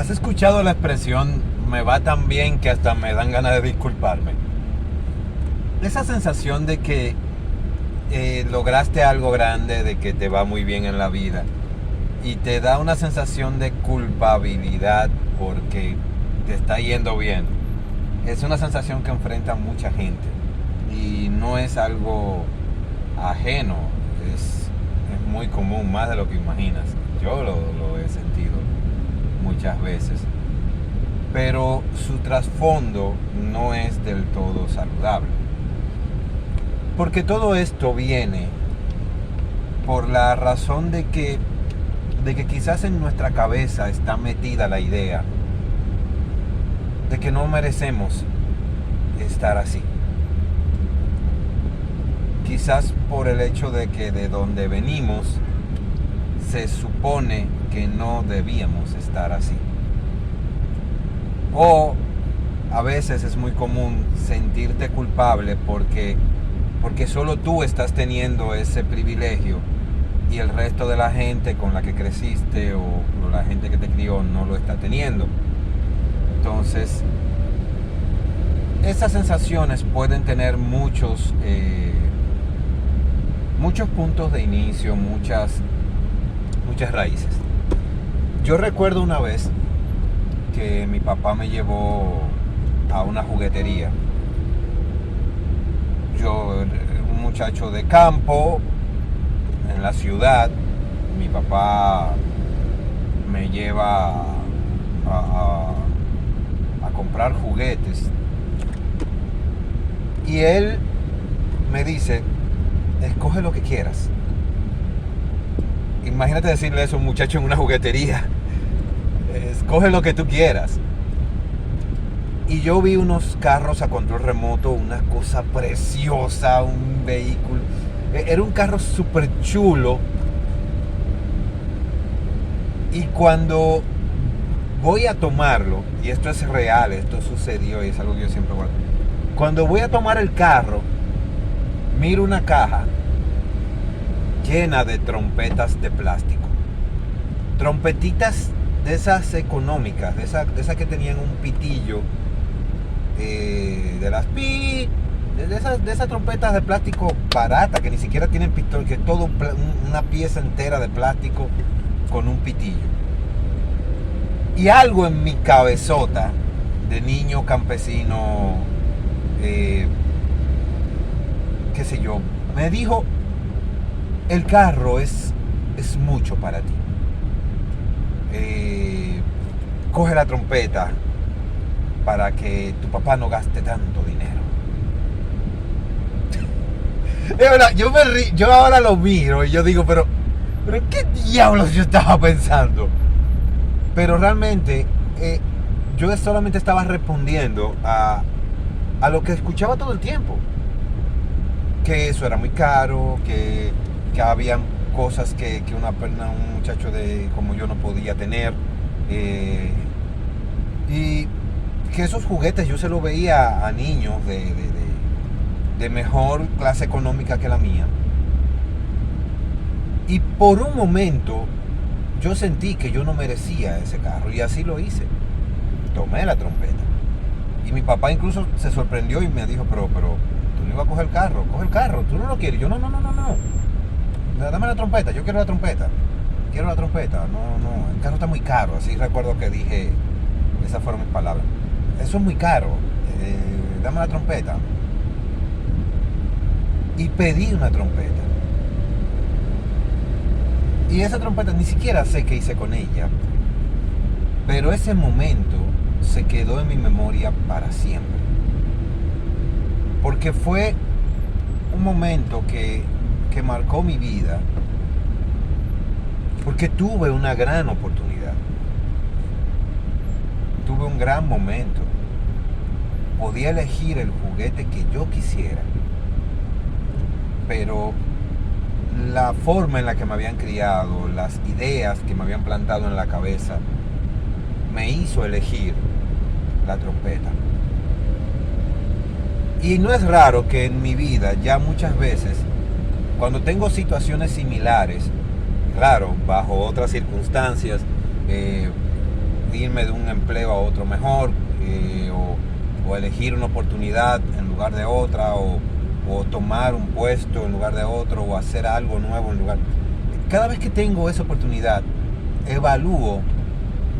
¿Has escuchado la expresión me va tan bien que hasta me dan ganas de disculparme? Esa sensación de que lograste algo grande, de que te va muy bien en la vida y te da una sensación de culpabilidad porque te está yendo bien. Es una sensación que enfrenta mucha gente y no es algo ajeno, es muy común, más de lo que imaginas. Yo lo he sentido muchas veces, pero su trasfondo no es del todo saludable, porque todo esto viene por la razón de que quizás en nuestra cabeza está metida la idea de que no merecemos estar así. Quizás por el hecho de que de donde venimos se supone que no debíamos estar así. O a veces es muy común sentirte culpable porque solo tú estás teniendo ese privilegio y el resto de la gente con la que creciste o la gente que te crió no lo está teniendo. Entonces, esas sensaciones pueden tener muchos puntos de inicio, muchas raíces. Yo recuerdo una vez que mi papá me llevó a una juguetería. Yo, un muchacho de campo, en la ciudad, mi papá me lleva a comprar juguetes. Y él me dice, escoge lo que quieras. Imagínate decirle eso a un muchacho en una juguetería. Escoge lo que tú quieras. Y yo vi unos carros a control remoto, una cosa preciosa, un vehículo. Era un carro súper chulo. Y cuando voy a tomarlo, y esto es real, esto sucedió y es algo que yo siempre guardo. Cuando voy a tomar el carro, miro una caja llena de trompetas de plástico. Trompetitas de esas económicas, de esas que tenían un pitillo, de las de esas trompetas de plástico baratas que ni siquiera tienen pistón, que es todo una pieza entera de plástico con un pitillo. Y algo en mi cabezota de niño campesino, qué sé yo, me dijo, el carro es mucho para ti. Coge la trompeta para que tu papá no gaste tanto dinero. Yo ahora lo miro y yo digo, pero ¿qué diablos yo estaba pensando? Pero realmente yo solamente estaba respondiendo a lo que escuchaba todo el tiempo. Que eso era muy caro, que había cosas que un muchacho como yo no podía tener. Y que esos juguetes yo se los veía a niños de mejor clase económica que la mía. Y por un momento yo sentí que yo no merecía ese carro y así lo hice. Tomé la trompeta. Y mi papá incluso se sorprendió y me dijo, pero tú no ibas a coger el carro, coge el carro, tú no lo quieres. Yo no. Dame la trompeta, yo quiero la trompeta. Quiero la trompeta. No, el carro está muy caro. Así recuerdo que dije, esas fueron mis palabras. Eso es muy caro. Dame la trompeta. Y pedí una trompeta. Y esa trompeta ni siquiera sé qué hice con ella. Pero ese momento se quedó en mi memoria para siempre. Porque fue un momento que marcó mi vida. Porque tuve una gran oportunidad. Tuve un gran momento. Podía elegir el juguete que yo quisiera. Pero la forma en la que me habían criado, las ideas que me habían plantado en la cabeza, me hizo elegir la trompeta. Y no es raro que en mi vida ya muchas veces, cuando tengo situaciones similares, claro, bajo otras circunstancias, y irme de un empleo a otro mejor, o elegir una oportunidad en lugar de otra, o tomar un puesto en lugar de otro, o hacer algo nuevo en lugar. Cada vez que tengo esa oportunidad, evalúo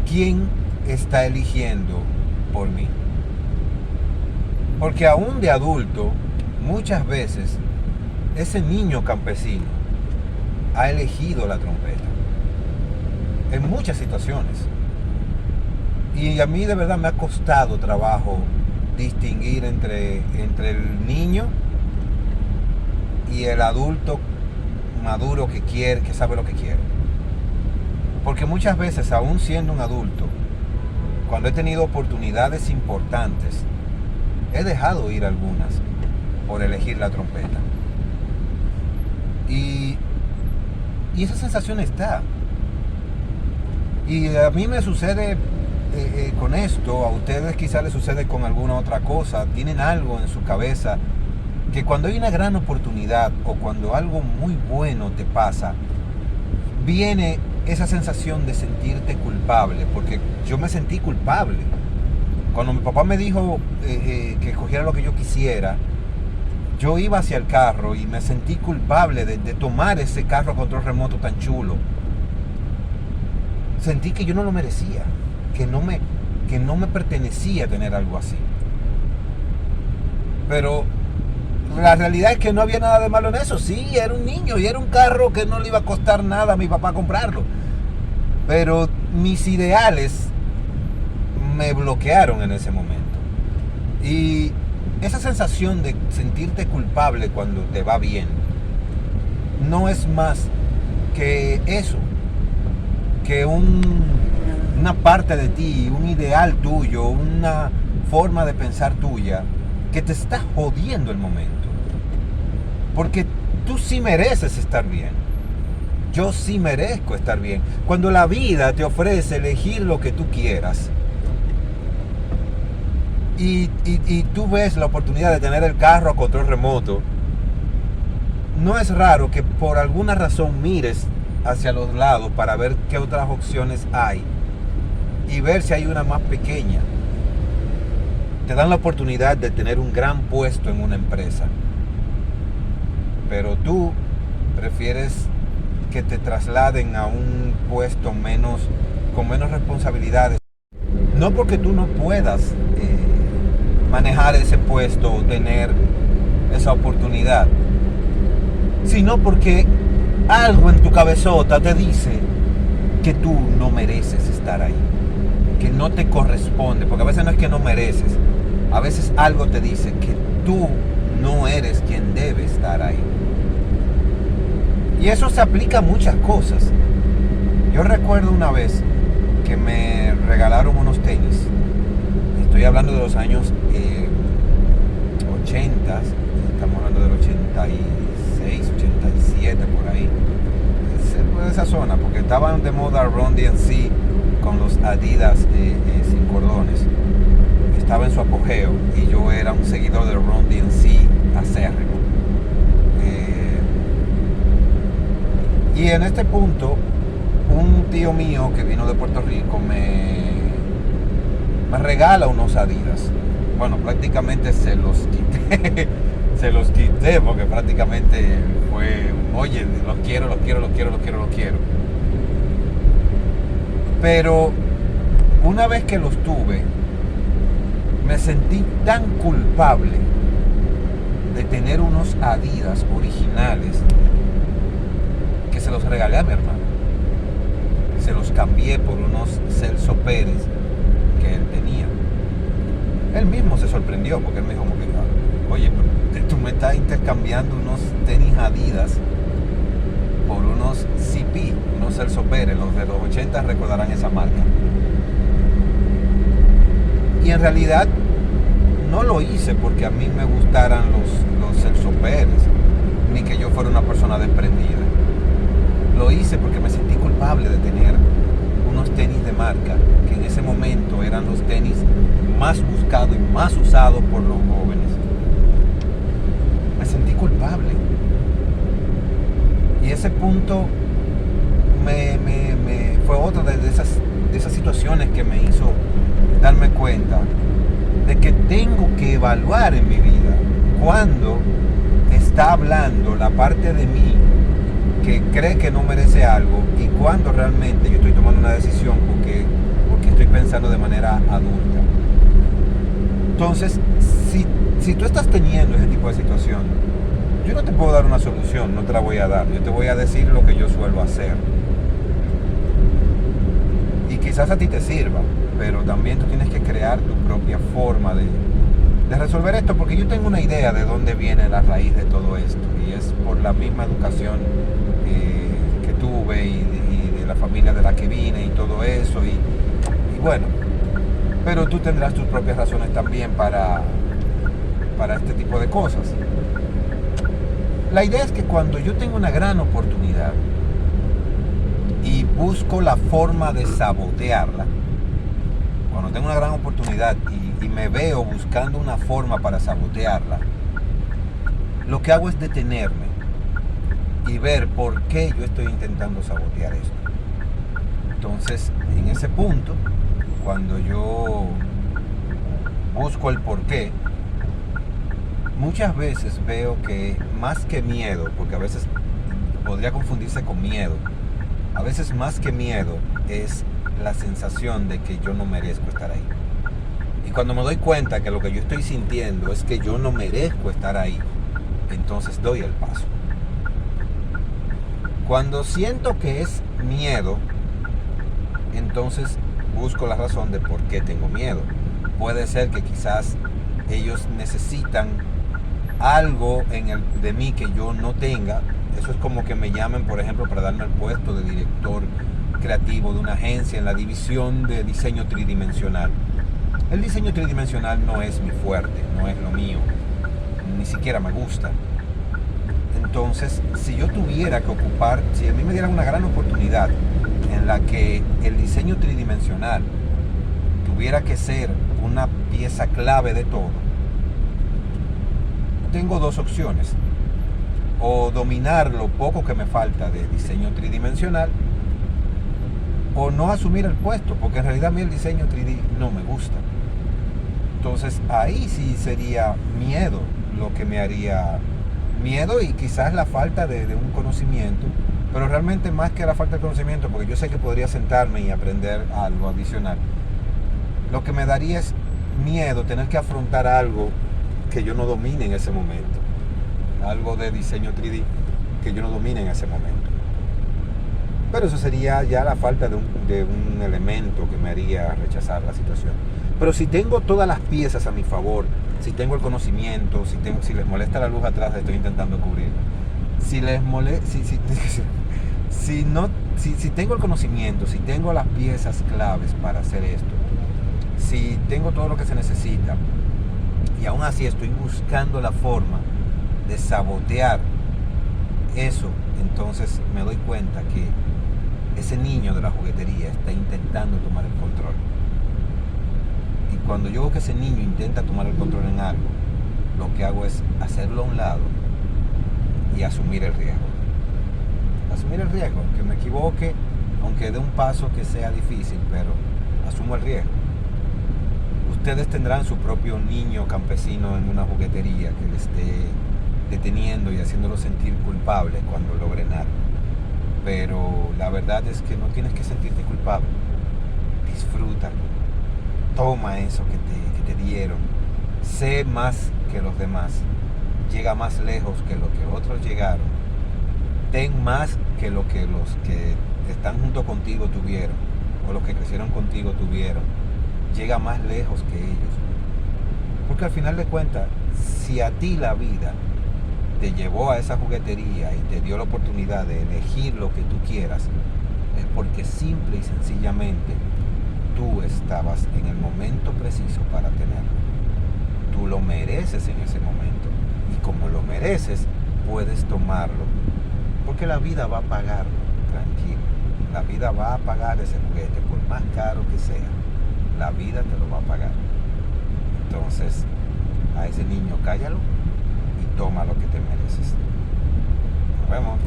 quién está eligiendo por mí. Porque aún de adulto, muchas veces, ese niño campesino ha elegido la trompeta. En muchas situaciones. Y a mí de verdad me ha costado trabajo distinguir entre el niño y el adulto maduro que quiere, que sabe lo que quiere. Porque muchas veces, aún siendo un adulto, cuando he tenido oportunidades importantes, he dejado ir algunas por elegir la trompeta. Y esa sensación está. Y a mí me sucede con esto, a ustedes quizás les sucede con alguna otra cosa. Tienen algo en su cabeza que cuando hay una gran oportunidad o cuando algo muy bueno te pasa, viene esa sensación de sentirte culpable, porque yo me sentí culpable. Cuando mi papá me dijo que escogiera lo que yo quisiera, yo iba hacia el carro y me sentí culpable de tomar ese carro a control remoto tan chulo. Sentí que yo no lo merecía, que no me pertenecía tener algo así. Pero la realidad es que no había nada de malo en eso. Sí, era un niño y era un carro que no le iba a costar nada a mi papá comprarlo. Pero mis ideales me bloquearon en ese momento. Y esa sensación de sentirte culpable cuando te va bien no es más que eso, que una parte de ti, un ideal tuyo, una forma de pensar tuya que te está jodiendo el momento. Porque tú sí mereces estar bien. Yo sí merezco estar bien. Cuando la vida te ofrece elegir lo que tú quieras y tú ves la oportunidad de tener el carro a control remoto, no es raro que por alguna razón mires hacia los lados para ver qué otras opciones hay y ver si hay una más pequeña. Te dan la oportunidad de tener un gran puesto en una empresa, pero tú prefieres que te trasladen a un puesto con menos responsabilidades. No porque tú no puedas manejar ese puesto o tener esa oportunidad, sino porque algo en tu cabezota te dice que tú no mereces estar ahí, que no te corresponde, porque a veces no es que no mereces, a veces algo te dice que tú no eres quien debe estar ahí. Y eso se aplica a muchas cosas. Yo recuerdo una vez que me regalaron unos tenis. Estoy hablando de los años 80, estamos hablando del 86, 87, por ahí. De esa zona, porque estaban de moda Run DMC con los Adidas sin cordones. Estaba en su apogeo y yo era un seguidor de Run DMC acérrimo. Y en este punto, un tío mío que vino de Puerto Rico me regala unos Adidas. Bueno, prácticamente se los quité. Se los quité porque prácticamente fue, oye, los quiero. Pero una vez que los tuve, me sentí tan culpable de tener unos Adidas originales que se los regalé a mi hermano. Se los cambié por unos Celso Pérez que él tenía. Él mismo se sorprendió porque él me dijo, oye, pero tú me estás intercambiando unos tenis Adidas por unos CP, unos Celso Pérez. Los de los 80 recordarán esa marca. Y en realidad no lo hice porque a mí me gustaran los Celso Pérez, ni que yo fuera una persona desprendida. Lo hice porque me sentí culpable de tener unos tenis de marca que en ese momento eran los tenis más buscados y más usados por los jóvenes. Me sentí culpable. Y ese punto fue otro de esas de esas situaciones que me hizo darme cuenta de que tengo que evaluar en mi vida cuando está hablando la parte de mí que cree que no merece algo y cuando realmente yo estoy tomando una decisión porque estoy pensando de manera adulta. Entonces, si tú estás teniendo ese tipo de situación, yo no te puedo dar una solución, no te la voy a dar. Yo te voy a decir lo que yo suelo hacer. Y quizás a ti te sirva, pero también tú tienes que crear tu propia forma de resolver esto, porque yo tengo una idea de dónde viene la raíz de todo esto, y es por la misma educación que tuve y de la familia de la que vine y todo eso, y bueno, pero tú tendrás tus propias razones también para este tipo de cosas. La idea es que cuando yo tengo una gran oportunidad y busco la forma de sabotearla, cuando tengo una gran oportunidad y me veo buscando una forma para sabotearla, lo que hago es detenerme y ver por qué yo estoy intentando sabotear esto. Entonces, en ese punto, cuando yo busco el por qué, muchas veces veo que más que miedo, porque a veces podría confundirse con miedo, a veces más que miedo es la sensación de que yo no merezco estar ahí. Y cuando me doy cuenta que lo que yo estoy sintiendo es que yo no merezco estar ahí, entonces doy el paso. Cuando siento que es miedo, entonces busco la razón de por qué tengo miedo. Puede ser que quizás ellos necesitan algo de mí que yo no tenga. Eso es como que me llamen, por ejemplo, para darme el puesto de director creativo de una agencia en la división de diseño tridimensional. El diseño tridimensional no es mi fuerte, no es lo mío, ni siquiera me gusta. Entonces, si yo tuviera que ocupar, si a mí me dieran una gran oportunidad en la que el diseño tridimensional tuviera que ser una pieza clave de todo, tengo dos opciones: o dominar lo poco que me falta de diseño tridimensional, o no asumir el puesto, porque en realidad a mí el diseño 3D no me gusta. Entonces ahí sí sería miedo lo que me haría miedo, y quizás la falta de un conocimiento, pero realmente más que la falta de conocimiento, porque yo sé que podría sentarme y aprender algo adicional, lo que me daría es miedo tener que afrontar algo que yo no domine en ese momento, algo de diseño 3D que yo no domine en ese momento. Pero eso sería ya la falta de un elemento que me haría rechazar la situación. Pero si tengo todas las piezas a mi favor, si tengo el conocimiento, si les molesta la luz atrás, estoy intentando cubrir. Si tengo el conocimiento, si tengo las piezas claves para hacer esto, si tengo todo lo que se necesita, y aún así estoy buscando la forma de sabotear eso, entonces me doy cuenta que ese niño de la juguetería está intentando tomar el control. Y cuando yo veo que ese niño intenta tomar el control en algo, lo que hago es hacerlo a un lado y asumir el riesgo. Asumir el riesgo, que me equivoque, aunque dé un paso que sea difícil, pero asumo el riesgo. Ustedes tendrán su propio niño campesino en una juguetería que le esté deteniendo y haciéndolo sentir culpable cuando logren algo. Pero la verdad es que no tienes que sentirte culpable. Disfrútalo. Toma eso que te dieron. Sé más que los demás. Llega más lejos que lo que otros llegaron. Ten más que lo que los que están junto contigo tuvieron, o los que crecieron contigo tuvieron. Llega más lejos que ellos. Porque al final de cuentas, si a ti la vida te llevó a esa juguetería y te dio la oportunidad de elegir lo que tú quieras, es porque simple y sencillamente tú estabas en el momento preciso para tenerlo. Tú lo mereces en ese momento, y como lo mereces, puedes tomarlo, porque la vida va a pagarlo, tranquilo. La vida va a pagar ese juguete, por más caro que sea. La vida te lo va a pagar. Entonces, a ese niño cállalo y toma lo que te mereces. Nos vemos.